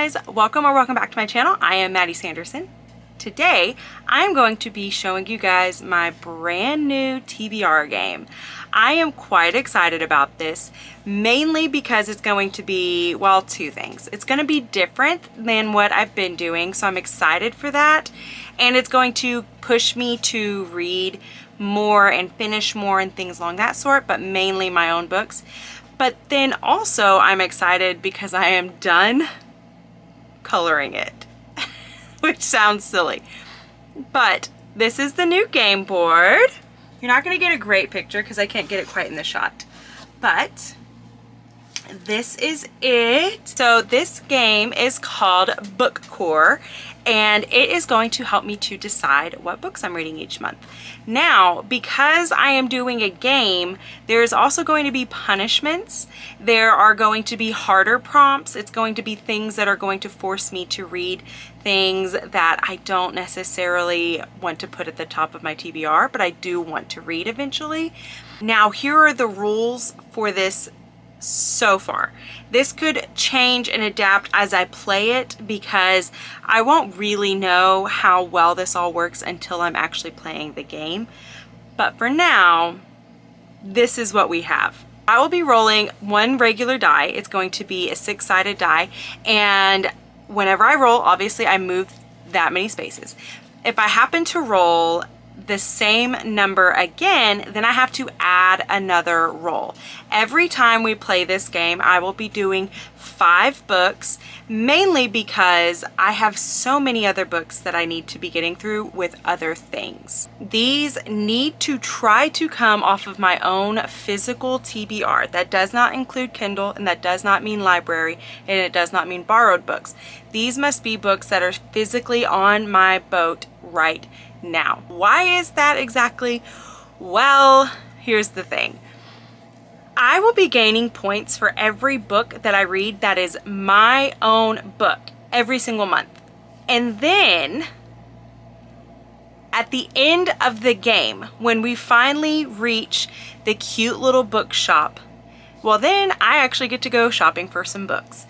guys, welcome back to my channel. I am Maddie Sanderson. Today I'm going to be showing you guys my brand new TBR game. I am quite excited about this, mainly because it's going to be, well, two things. It's going to be different than what I've been doing, so I'm excited for that, and it's going to push me to read more and finish more and things along that sort, but mainly my own books. But then also I'm excited because I am done coloring it, which sounds silly. But this is the new game board. You're not gonna get a great picture because I can't get it quite in the shot, but this is it. So this game is called Bookcore, and it is going to help me to decide what books I'm reading each month. Now, because I am doing a game, there's also going to be punishments. There are going to be harder prompts. It's going to be things that are going to force me to read things that I don't necessarily want to put at the top of my TBR, but I do want to read eventually. Now, here are the rules for this so far. This could change and adapt as I play it because I won't really know how well this all works until I'm actually playing the game. But for now, this is what we have. I will be rolling one regular die. It's going to be a six-sided die, and whenever I roll, obviously I move that many spaces. If I happen to roll the same number again, then I have to add another roll. Every time we play this game, I will be doing 5 books, mainly because I have so many other books that I need to be getting through with other things. These need to try to come off of my own physical TBR. That does not include Kindle, and that does not mean library, and it does not mean borrowed books. These must be books that are physically on my boat right now. Why is that exactly? Well, here's the thing. I will be gaining points for every book that I read that is my own book every single month. And then at the end of the game, when we finally reach the cute little bookshop, well, then I actually get to go shopping for some books.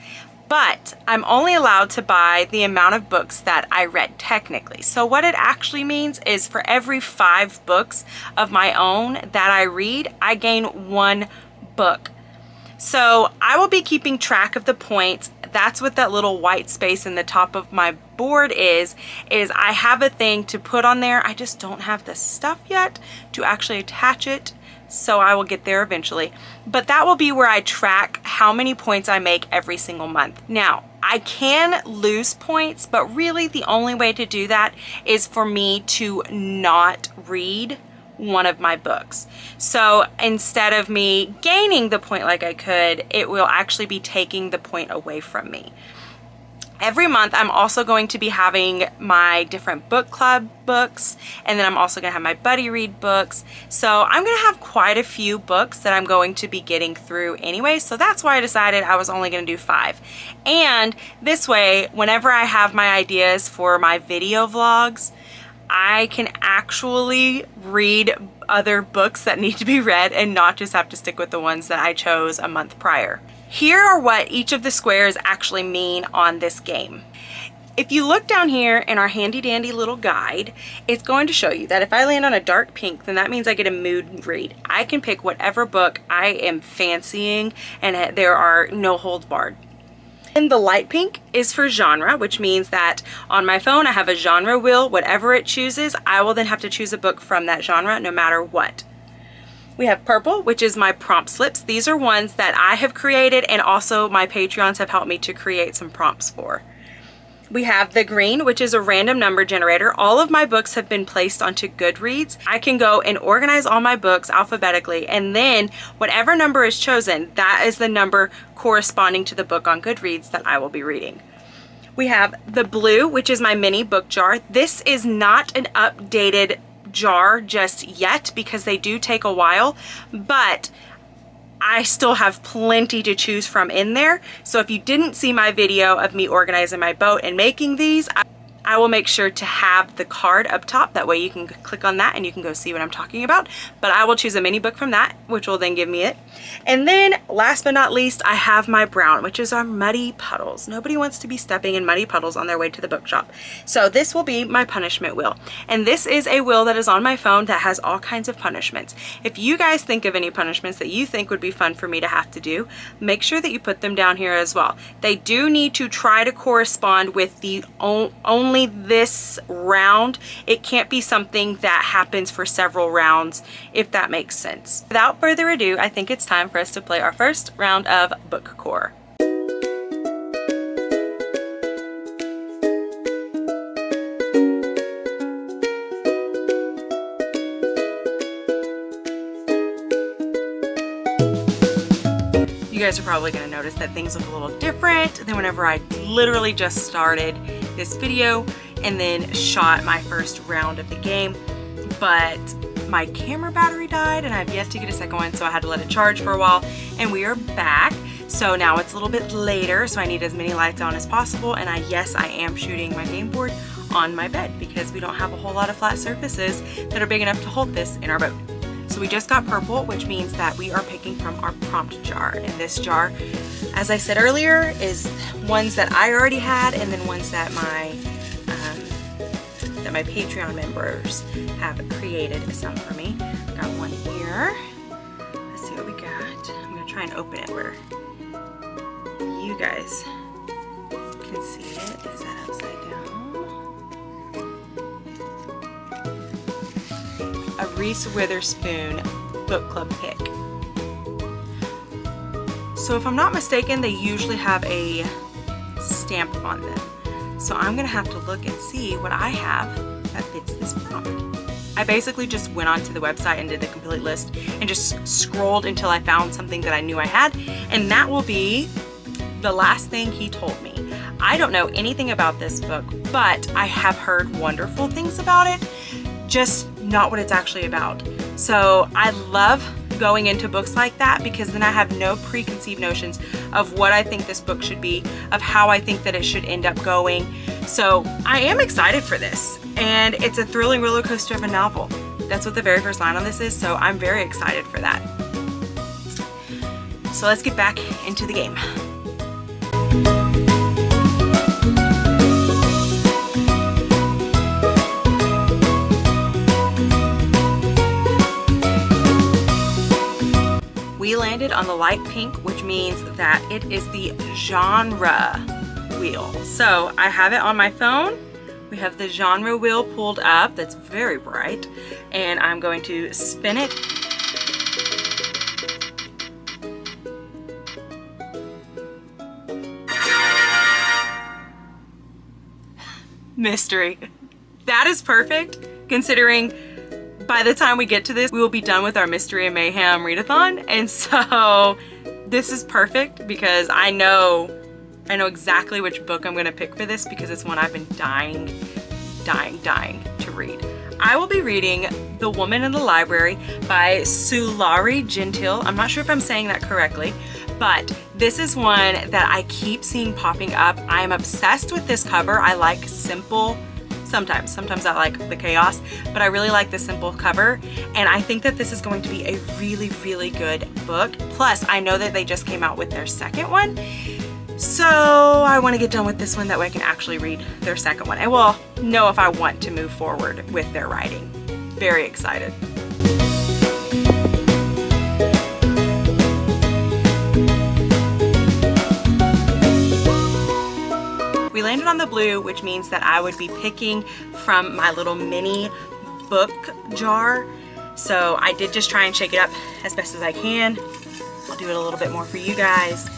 But I'm only allowed to buy the amount of books that I read technically. So what it actually means is for every 5 books of my own that I read, I gain 1 book. So I will be keeping track of the points. That's what that little white space in the top of my board is I have a thing to put on there. I just don't have the stuff yet to actually attach it. So I will get there eventually. But that will be where I track how many points I make every single month. Now, I can lose points, but really the only way to do that is for me to not read one of my books. So instead of me gaining the point like I could, it will actually be taking the point away from me. Every month, I'm also going to be having my different book club books, and then I'm also going to have my buddy read books. So I'm going to have quite a few books that I'm going to be getting through anyway. So that's why I decided I was only going to do 5. And this way, whenever I have my ideas for my video vlogs, I can actually read other books that need to be read and not just have to stick with the ones that I chose a month prior. Here are what each of the squares actually mean on this game. If you look down here in our handy dandy little guide, it's going to show you that if I land on a dark pink, then that means I get a mood read. I can pick whatever book I am fancying, and there are no holds barred. And the light pink is for genre, which means that on my phone I have a genre wheel. Whatever it chooses, I will then have to choose a book from that genre no matter what. We have purple, which is my prompt slips. These are ones that I have created, and also my Patreons have helped me to create some prompts for. We have the green, which is a random number generator. All of my books have been placed onto Goodreads. I can go and organize all my books alphabetically, and then whatever number is chosen, that is the number corresponding to the book on Goodreads that I will be reading. We have the blue, which is my mini book jar. This is not an updated jar just yet because they do take a while, but I still have plenty to choose from in there. So if you didn't see my video of me organizing my boat and making these, I will make sure to have the card up top. That way you can click on that and you can go see what I'm talking about. But I will choose a mini book from that, which will then give me it. And then last but not least, I have my brown, which is our muddy puddles. Nobody wants to be stepping in muddy puddles on their way to the bookshop. So this will be my punishment wheel. And this is a wheel that is on my phone that has all kinds of punishments. If you guys think of any punishments that you think would be fun for me to have to do, make sure that you put them down here as well. They do need to try to correspond with the only this round. It can't be something that happens for several rounds, if that makes sense. Without further ado, I think it's time for us to play our first round of Bookcore. You guys are probably going to notice that things look a little different than whenever I literally just started this video and then shot my first round of the game. But my camera battery died and I've yet to get a second one, so I had to let it charge for a while, and we are back. So now it's a little bit later, so I need as many lights on as possible, and yes, I am shooting my game board on my bed because we don't have a whole lot of flat surfaces that are big enough to hold this in our boat. So we just got purple, which means that we are picking from our prompt jar. And this jar, as I said earlier, is ones that I already had and then ones that my Patreon members have created some for me. Got one here. Let's see what we got. I'm gonna try and open it where you guys can see it. Is that upside down? A Reese Witherspoon book club pick. So if I'm not mistaken, they usually have a stamp on them. So I'm gonna have to look and see what I have that fits this prompt. I basically just went onto the website and did the complete list and just scrolled until I found something that I knew I had, and that will be the last thing he told me. I don't know anything about this book, but I have heard wonderful things about it, just not what it's actually about. So I love going into books like that because then I have no preconceived notions of what I think this book should be, of how I think that it should end up going. So I am excited for this, and it's a thrilling roller coaster of a novel. That's what the very first line on this is, so I'm very excited for that. So let's get back into the game. We landed on the light pink, which means that it is the genre wheel. So I have it on my phone. We have the genre wheel pulled up. That's very bright. And I'm going to spin it. Mystery. That is perfect, considering by the time we get to this, we will be done with our Mystery and Mayhem readathon. And so this is perfect because I know exactly which book I'm gonna pick for this because it's one I've been dying to read. I will be reading The Woman in the Library by Sulari Gentile. I'm not sure if I'm saying that correctly, but this is one that I keep seeing popping up. I am obsessed with this cover. I like simple. Sometimes I like the chaos, but I really like the simple cover, and I think that this is going to be a really, really good book. Plus, I know that they just came out with their second one, so I want to get done with this one, that way I can actually read their second one, and we'll know if I want to move forward with their writing. Very excited. We landed on the blue, which means that I would be picking from my little mini book jar. So I did just try and shake it up as best as I can. I'll do it a little bit more for you guys.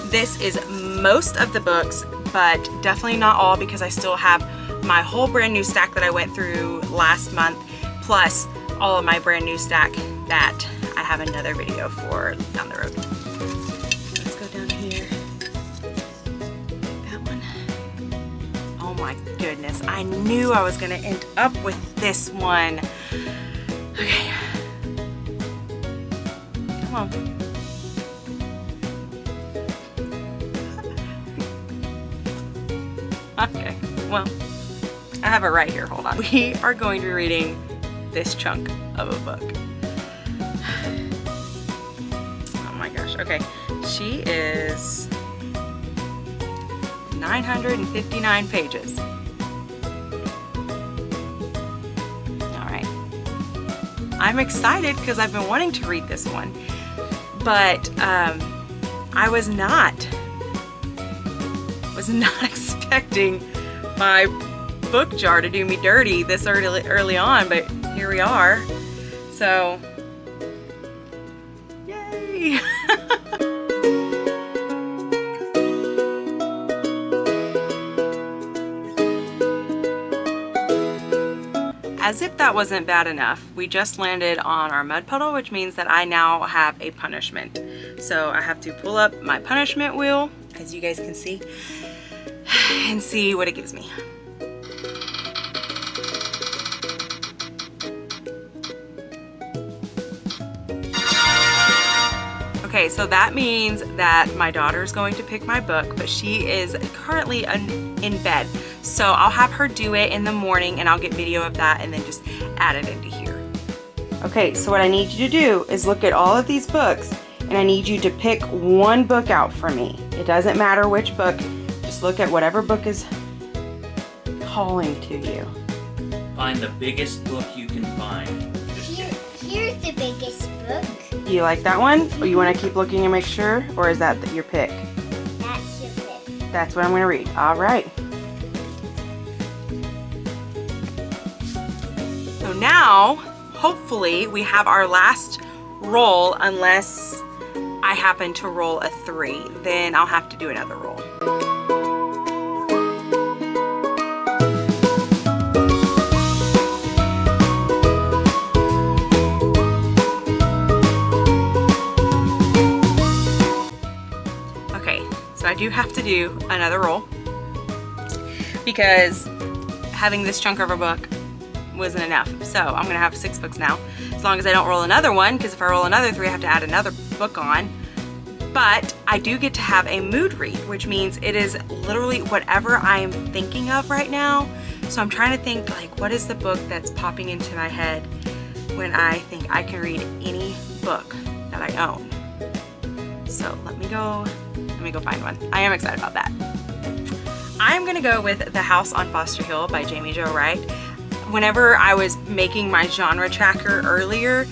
This is most of the books, but definitely not all, because I still have my whole brand new stack that I went through last month, plus all of my brand new stack that I have another video for down the road. Let's go down here. Oh my goodness, I knew I was gonna end up with this one. Okay. Come on. Okay, well, have it right here, hold on. We are going to be reading this chunk of a book. Oh my gosh, okay. She is 959 pages. All right. I'm excited because I've been wanting to read this one, but I was not expecting my book jar to do me dirty this early on, but here we are. So, yay! As if that wasn't bad enough, we just landed on our mud puddle, which means that I now have a punishment. So I have to pull up my punishment wheel, as you guys can see, and see what it gives me. Okay, so that means that my daughter's going to pick my book, but she is currently in bed. So I'll have her do it in the morning and I'll get video of that and then just add it into here. Okay, so what I need you to do is look at all of these books and I need you to pick one book out for me. It doesn't matter which book, just look at whatever book is calling to you. Find the biggest book you can find. Here's the biggest book. Do you like that one? Or you want to keep looking and make sure? Or is that your pick? That's your pick. That's what I'm going to read. All right. So now, hopefully, we have our last roll, unless I happen to roll a 3. Then I'll have to do another roll. So I do have to do another roll because having this chunk of a book wasn't enough. So I'm gonna have 6 books now, as long as I don't roll another one, because if I roll another 3, I have to add another book on. But I do get to have a mood read, which means it is literally whatever I am thinking of right now. So I'm trying to think, like, what is the book that's popping into my head when I think I can read any book that I own. So let me go find one. I am excited about that. I am gonna go with The House on Foster Hill by Jamie Jo Wright. Whenever I was making my genre tracker earlier,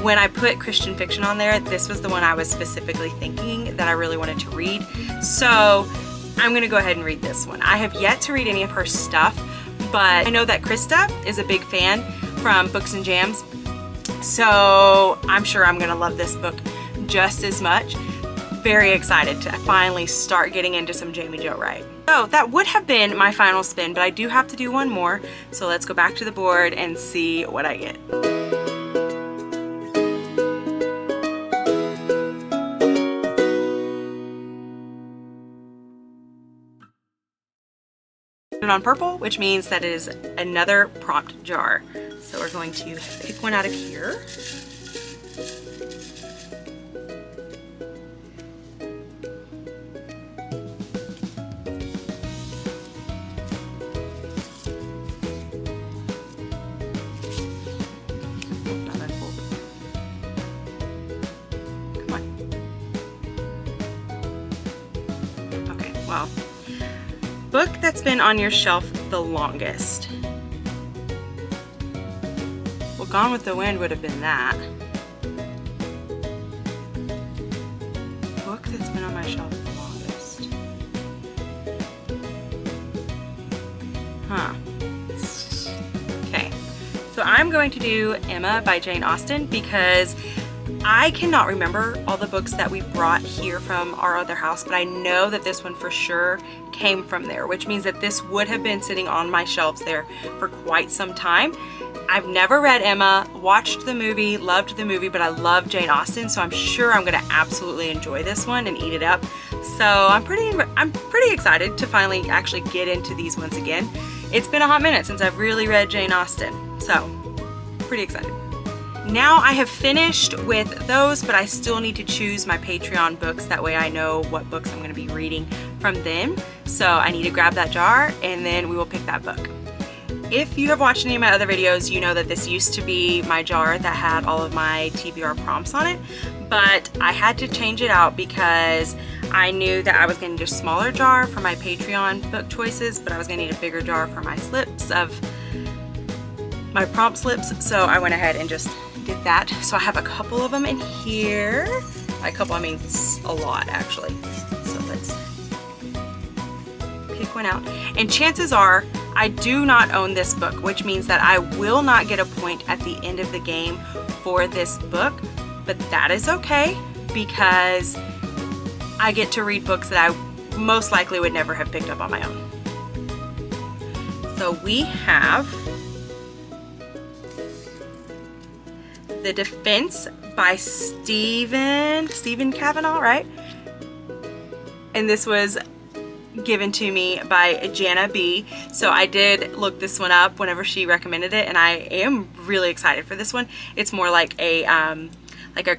when I put Christian fiction on there, this was the one I was specifically thinking that I really wanted to read. So I'm gonna go ahead and read this one. I have yet to read any of her stuff, but I know that Krista is a big fan from Books and Jams. So I'm sure I'm gonna love this book just as much. Very excited to finally start getting into some Jamie Jo Wright. So that would have been my final spin, but I do have to do one more. So let's go back to the board and see what I get. On purple, which means that it is another prompt jar. So we're going to pick one out of here. Well, book that's been on your shelf the longest. Well, Gone with the Wind would have been that. Book that's been on my shelf the longest. Huh. Okay, so I'm going to do Emma by Jane Austen because I cannot remember all the books that we brought here from our other house, but I know that this one for sure came from there, which means that this would have been sitting on my shelves there for quite some time. I've never read Emma, watched the movie, loved the movie, but I love Jane Austen, so I'm sure I'm gonna absolutely enjoy this one and eat it up. So I'm pretty excited to finally actually get into these ones again. It's been a hot minute since I've really read Jane Austen, so pretty excited. Now I have finished with those, but I still need to choose my Patreon books. That way I know what books I'm going to be reading from them. So I need to grab that jar and then we will pick that book. If you have watched any of my other videos, you know that this used to be my jar that had all of my TBR prompts on it, but I had to change it out because I knew that I was going to need a smaller jar for my Patreon book choices, but I was going to need a bigger jar for my slips of my prompt slips, so I went ahead and just did that. So I have a couple of them in here. By a couple, I mean it's a lot actually. So let's pick one out. And chances are I do not own this book, which means that I will not get a point at the end of the game for this book, but that is okay because I get to read books that I most likely would never have picked up on my own. So we have The Defense by Stephen Kavanaugh, right? And this was given to me by Jana B. So I did look this one up whenever she recommended it, and I am really excited for this one. It's more like a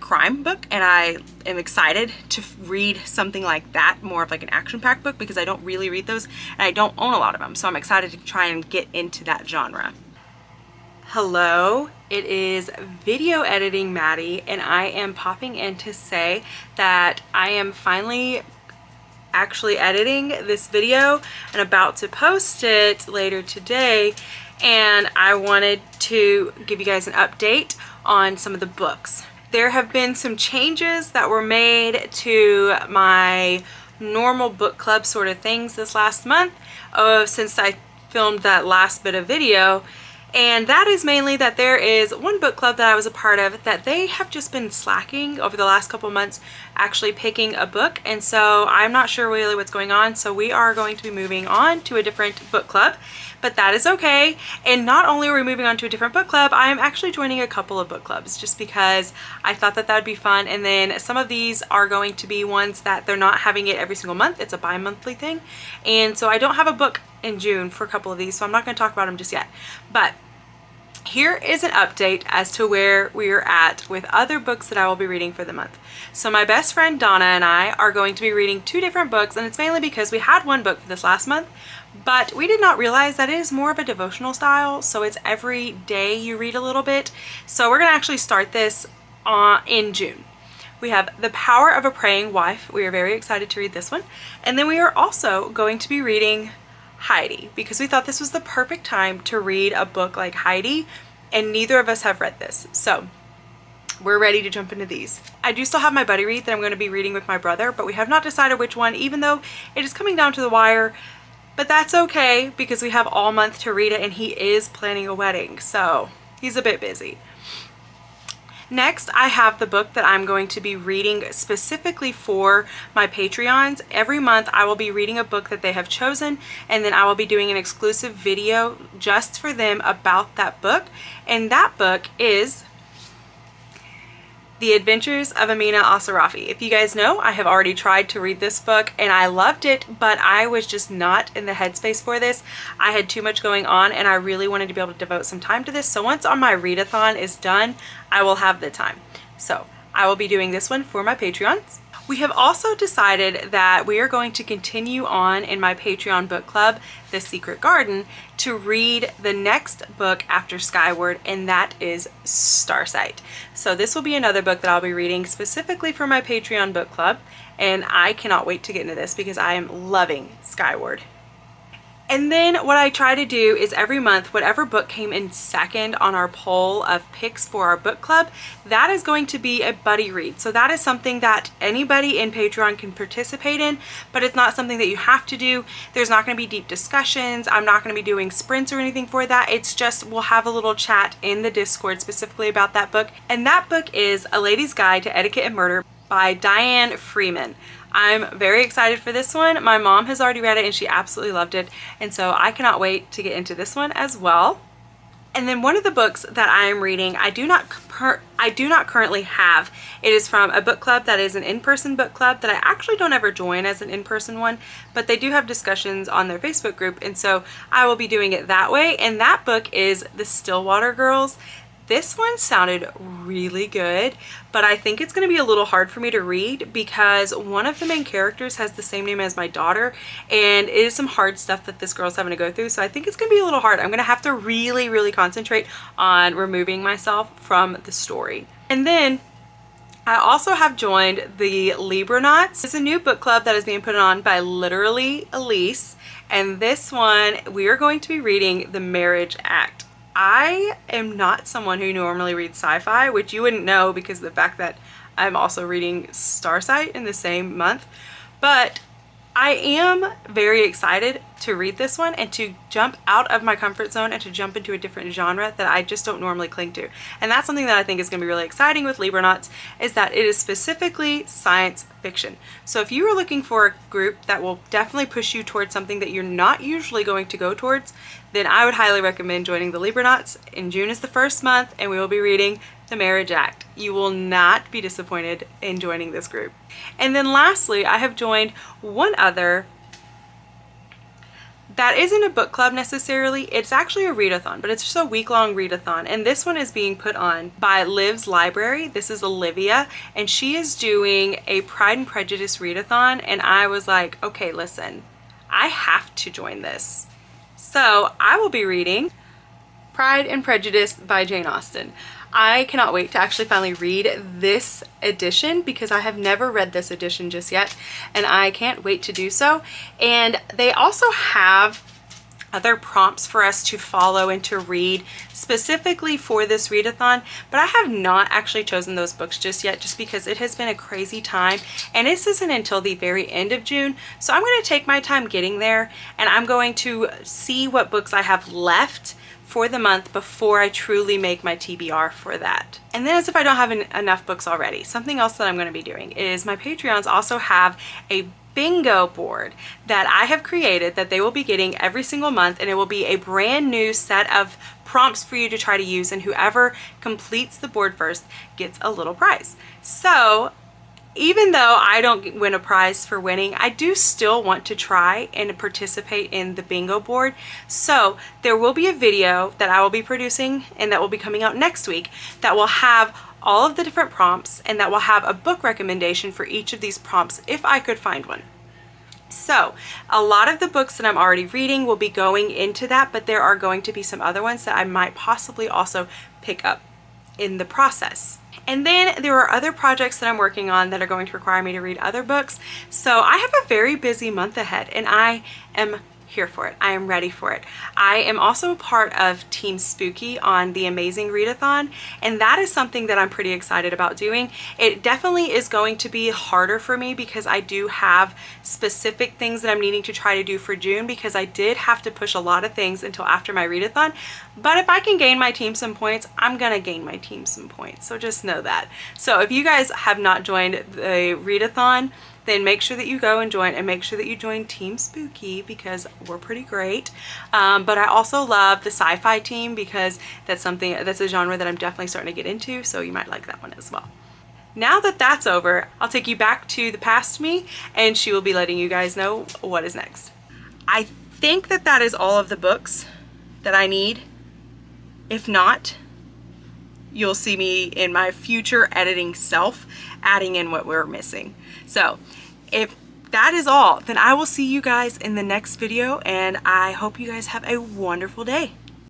crime book, and I am excited to read something like that, more of like an action-packed book, because I don't really read those and I don't own a lot of them. So I'm excited to try and get into that genre. Hello, it is Video Editing Maddie, and I am popping in to say that I am finally actually editing this video and about to post it later today, and I wanted to give you guys an update on some of the books. There have been some changes that were made to my normal book club sort of things this last month since I filmed that last bit of video. And that is mainly that there is one book club that I was a part of that they have just been slacking over the last couple months actually picking a book, and so I'm not sure really what's going on. So we are going to be moving on to a different book club, but that is okay. And not only are we moving on to a different book club, I am actually joining a couple of book clubs just because I thought that would be fun. And then some of these are going to be ones that they're not having it every single month. It's a bi-monthly thing, and so I don't have a book in June for a couple of these, so I'm not going to talk about them just yet. But here is an update as to where we are at with other books that I will be reading for the month. So my best friend Donna and I are going to be reading 2 different books, and it's mainly because we had one book for this last month, but we did not realize that it is more of a devotional style, so it's every day you read a little bit. So we're going to actually start this in June. We have The Power of a Praying Wife. We are very excited to read this one. And then we are also going to be reading Heidi, because we thought this was the perfect time to read a book like Heidi, and neither of us have read this, so we're ready to jump into these. I do still have my buddy read that I'm going to be reading with my brother, but we have not decided which one, even though it is coming down to the wire. But that's okay because we have all month to read it, and he is planning a wedding, so he's a bit busy. Next, I have the book that I'm going to be reading specifically for my Patreons. Every month I will be reading a book that they have chosen, and then I will be doing an exclusive video just for them about that book. And that book is The Adventures of Amina Asarafi. If you guys know, I have already tried to read this book and I loved it, but I was just not in the headspace for this. I had too much going on and I really wanted to be able to devote some time to this. So once on my readathon is done, I will have the time. So I will be doing this one for my Patreons. We have also decided that we are going to continue on in my Patreon book club, The Secret Garden, to read the next book after Skyward, and that is Starsight. So this will be another book that I'll be reading specifically for my Patreon book club, and I cannot wait to get into this because I am loving Skyward. And then what I try to do is every month, whatever book came in second on our poll of picks for our book club, that is going to be a buddy read. So that is something that anybody in Patreon can participate in, but it's not something that you have to do. There's not going to be deep discussions. I'm not going to be doing sprints or anything for that. It's just we'll have a little chat in the Discord specifically about that book. And that book is A Lady's Guide to Etiquette and Murder by Diane Freeman. I'm very excited for this one. My mom has already read it and she absolutely loved it, and so I cannot wait to get into this one as well. And then one of the books that I am reading, I do not currently have. It is from a book club that is an in-person book club that I actually don't ever join as an in-person one, but they do have discussions on their Facebook group, and so I will be doing it that way. And that book is The Stillwater Girls. This one sounded really good, but I think it's going to be a little hard for me to read because one of the main characters has the same name as my daughter, and it is some hard stuff that this girl's having to go through, so I think it's going to be a little hard. I'm going to have to really concentrate on removing myself from the story. And then I also have joined the Libranauts. It's a new book club that is being put on by Literally Elise, and this one we are going to be reading The Marriage Act. I am not someone who normally reads sci-fi, which you wouldn't know because of the fact that I'm also reading Starsight in the same month, but I am very excited to read this one and to jump out of my comfort zone and to jump into a different genre that I just don't normally cling to. And that's something that I think is going to be really exciting with Libranauts, is that it is specifically science fiction. So if you are looking for a group that will definitely push you towards something that you're not usually going to go towards, then I would highly recommend joining the Libranauts. In June is the first month and we will be reading The Marriage Act. You will not be disappointed in joining this group. And then lastly, I have joined one other that isn't a book club necessarily. It's actually a readathon, but it's just a week-long readathon. And this one is being put on by Liv's Library. This is Olivia, and she is doing a Pride and Prejudice readathon. And I was like, okay, listen, I have to join this. So I will be reading Pride and Prejudice by Jane Austen. I cannot wait to actually finally read this edition because I have never read this edition just yet, and I can't wait to do so. And they also have other prompts for us to follow and to read specifically for this readathon, but I have not actually chosen those books just yet, just because it has been a crazy time and this isn't until the very end of June. So I'm going to take my time getting there, and I'm going to see what books I have left for the month before I truly make my TBR for that. And then, as if I don't have enough books already, something else that I'm going to be doing is my Patreons also have a bingo board that I have created that they will be getting every single month, and it will be a brand new set of prompts for you to try to use, and whoever completes the board first gets a little prize. So even though I don't win a prize for winning, I do still want to try and participate in the bingo board. So there will be a video that I will be producing and that will be coming out next week that will have all of the different prompts, and that will have a book recommendation for each of these prompts if I could find one. So a lot of the books that I'm already reading will be going into that, but there are going to be some other ones that I might possibly also pick up in the process. And then there are other projects that I'm working on that are going to require me to read other books. So I have a very busy month ahead, and I am here for it. I am ready for it. I am also a part of Team Spooky on the Amazing Readathon, and that is something that I'm pretty excited about doing. It definitely is going to be harder for me because I do have specific things that I'm needing to try to do for June, because I did have to push a lot of things until after my readathon. But if I can gain my team some points, I'm gonna gain my team some points. So just know that. So if you guys have not joined the readathon, then make sure that you go and join, and make sure that you join Team Spooky because we're pretty great. But I also love the sci-fi team because that's a genre that I'm definitely starting to get into, so you might like that one as well. Now that that's over, I'll take you back to the past me, and she will be letting you guys know what is next. I think that that is all of the books that I need. If not, you'll see me in my future editing self adding in what we're missing. So if that is all, then I will see you guys in the next video, and I hope you guys have a wonderful day.